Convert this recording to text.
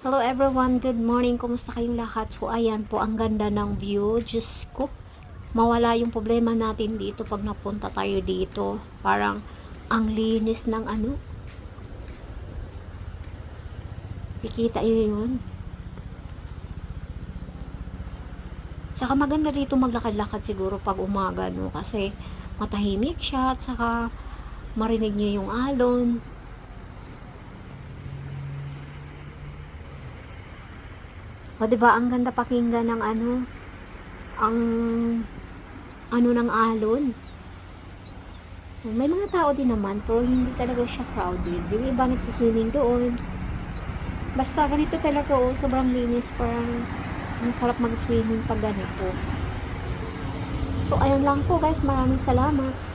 Hello everyone, good morning. Kumusta kayong lahat? So ayan po, ang ganda ng view. Diyos ko, mawala yung problema natin dito pag napunta tayo dito. Parang ang linis ng ano. Ikita nyo yun. Saka maganda dito maglakad-lakad siguro pag umaga, no? Kasi matahimik siya at saka marinig niyo yung alon. O diba, ang ganda pakinggan ng ano, ang ano ng alon. May mga tao din naman po, hindi talaga siya crowded. Yung iba nagsiswimming doon. Basta ganito talaga, oh, sobrang linis, parang ang sarap mag-swimming pag ganito. So ayun lang po guys, maraming salamat.